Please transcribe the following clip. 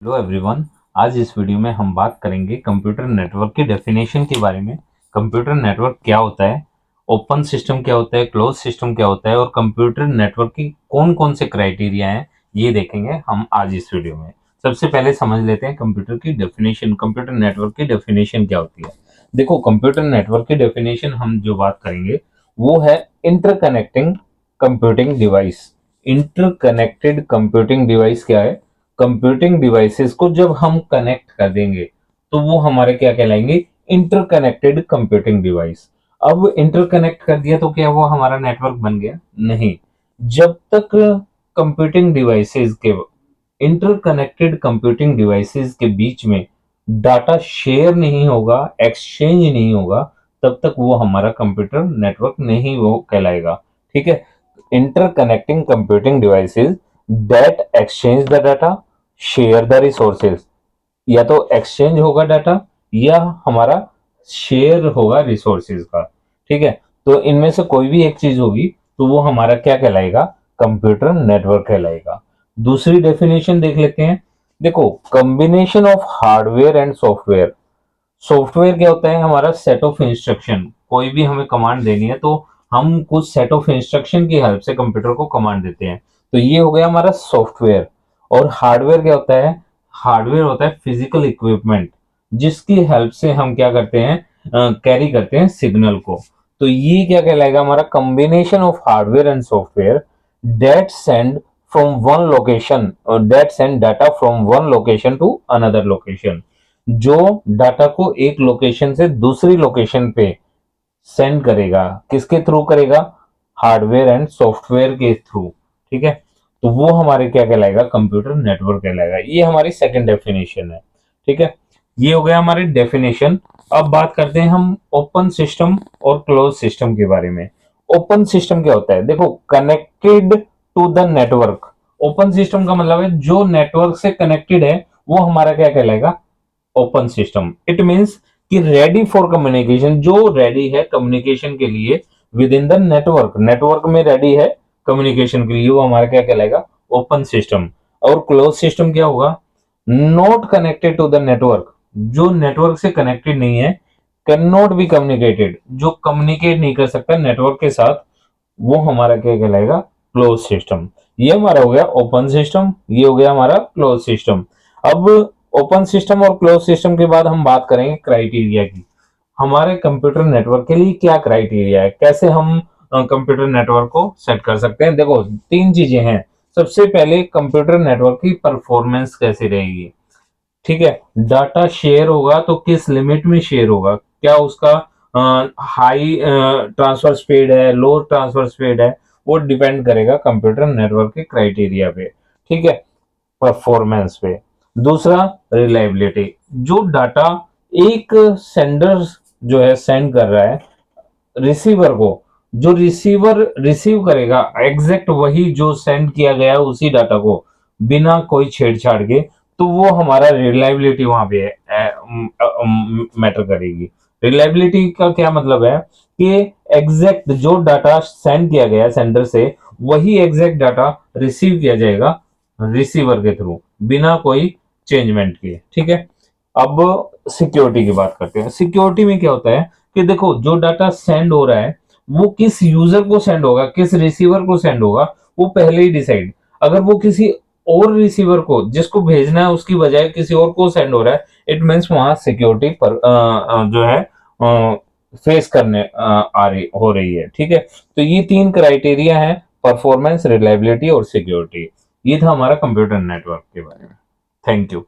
Hello everyone. आज इस video में हम बात करेंगे कंप्यूटर नेटवर्क की डेफिनेशन के बारे में। कंप्यूटर नेटवर्क क्या होता है, ओपन सिस्टम क्या होता है, क्लोज सिस्टम क्या होता है और कंप्यूटर नेटवर्क की कौन कौन से क्राइटेरिया हैं, ये देखेंगे हम आज इस वीडियो में। सबसे पहले समझ लेते हैं कंप्यूटर की डेफिनेशन, कंप्यूटर नेटवर्क की डेफिनेशन क्या होती है। देखो, कंप्यूटर नेटवर्क की डेफिनेशन हम जो बात करेंगे वो है interconnecting computing device. Interconnected computing device क्या है? कंप्यूटिंग डिवाइसेस को जब हम कनेक्ट कर देंगे तो वो हमारे क्या कहलाएंगे? Interconnected computing device. अब इंटरकनेक्ट कर दिया तो क्या वो हमारा नेटवर्क बन गया? नहीं। जब तक कंप्यूटिंग डिवाइसेस के इंटरकनेक्टेड कंप्यूटिंग डिवाइसेस के बीच में डाटा शेयर नहीं होगा, एक्सचेंज नहीं होगा, तब तक वो हमारा कंप्यूटर नेटवर्क नहीं वो कहलाएगा। ठीक है। Interconnecting computing devices that exchange the data, share the resources. या तो एक्सचेंज होगा डाटा या हमारा शेयर होगा रिसोर्सेज का। ठीक है। तो इनमें से कोई भी एक चीज होगी तो वो हमारा क्या कहलाएगा? कंप्यूटर नेटवर्क कहलाएगा। दूसरी डेफिनेशन देख लेते हैं। देखो, combination of hardware and software. Software क्या होता है? हमारा सेट ऑफ इंस्ट्रक्शन। कोई भी हमें कमांड देनी है तो हम कुछ सेट ऑफ इंस्ट्रक्शन की हेल्प से कंप्यूटर को कमांड देते हैं, तो ये हो गया हमारा सॉफ्टवेयर। और हार्डवेयर क्या होता है? हार्डवेयर होता है फिजिकल इक्विपमेंट जिसकी हेल्प से हम क्या करते हैं? कैरी करते हैं सिग्नल को। तो ये क्या कहलाएगा? हमारा combination of hardware and software that send from one location, that send data from one location to another location. जो डाटा को एक लोकेशन से दूसरी लोकेशन पे सेंड करेगा, किसके थ्रू करेगा? हार्डवेयर एंड सॉफ्टवेयर के थ्रू। ठीक है। तो वो हमारे क्या कहलाएगा? कंप्यूटर नेटवर्क कहलाएगा। ये हमारी सेकंड डेफिनेशन है। ठीक है। ये हो गया हमारी डेफिनेशन। अब बात करते हैं हम ओपन सिस्टम और क्लोज सिस्टम के बारे में। ओपन सिस्टम क्या होता है? देखो, connected to the network. Open system का मतलब है जो नेटवर्क से कनेक्टेड है वो हमारा क्या कहलाएगा? Open system. इट मींस कि रेडी फॉर कम्युनिकेशन, जो रेडी है कम्युनिकेशन के लिए within the network, network में रेडी है कम्युनिकेशन के लिए, वो हमारा क्या कहलाएगा? Open system. और क्लोज सिस्टम क्या होगा? Not connected to the network, जो नेटवर्क से कनेक्टेड नहीं है, कैन नॉट बी कम्युनिकेटेड, जो कम्युनिकेट नहीं कर सकता नेटवर्क के साथ, वो हमारा क्या कहलाएगा? Close system. ये हमारा हो गया ओपन सिस्टम, ये हो गया हमारा क्लोज सिस्टम। अब ओपन सिस्टम और क्लोज सिस्टम के बाद हम बात करेंगे क्राइटेरिया की। हमारे कंप्यूटर नेटवर्क के लिए क्या क्राइटेरिया है, कैसे हम कंप्यूटर नेटवर्क को सेट कर सकते हैं? देखो, तीन चीजें हैं। सबसे पहले कंप्यूटर नेटवर्क की परफॉर्मेंस कैसी रहेगी। ठीक है। डाटा शेयर होगा तो किस लिमिट में शेयर होगा, क्या उसका हाई ट्रांसफर स्पीड है, लो ट्रांसफर स्पीड है, वो डिपेंड करेगा कंप्यूटर नेटवर्क के क्राइटेरिया पे। ठीक है, परफॉर्मेंस पे। दूसरा, रिलायबिलिटी। जो डाटा एक सेंडर जो है सेंड कर रहा है रिसीवर को, जो रिसीवर रिसीव करेगा एग्जैक्ट वही जो सेंड किया गया है उसी डाटा को, बिना कोई छेड़छाड़ के, तो वो हमारा रिलायबिलिटी वहां पे मैटर करेगी। रिलायबिलिटी का क्या मतलब है कि एग्जैक्ट जो डाटा सेंड किया गया सेंडर से वही एग्जैक्ट डाटा रिसीव किया जाएगा रिसीवर के थ्रू, बिना कोई चेंजमेंट के। ठीक है। अब सिक्योरिटी की बात करते हैं। सिक्योरिटी में क्या होता है कि देखो, जो डाटा सेंड हो रहा है वो किस यूजर को सेंड होगा, किस रिसीवर को सेंड होगा, वो पहले ही डिसाइड। अगर वो किसी और रिसीवर को जिसको भेजना है उसकी बजाय किसी और को सेंड हो रहा है, इट मीन्स वहां सिक्योरिटी पर जो है फेस करने आ रही हो रही है। ठीक है। तो ये तीन क्राइटेरिया है, परफॉर्मेंस, रिलायबिलिटी और सिक्योरिटी। ये था हमारा कंप्यूटर नेटवर्क के बारे में। Thank you.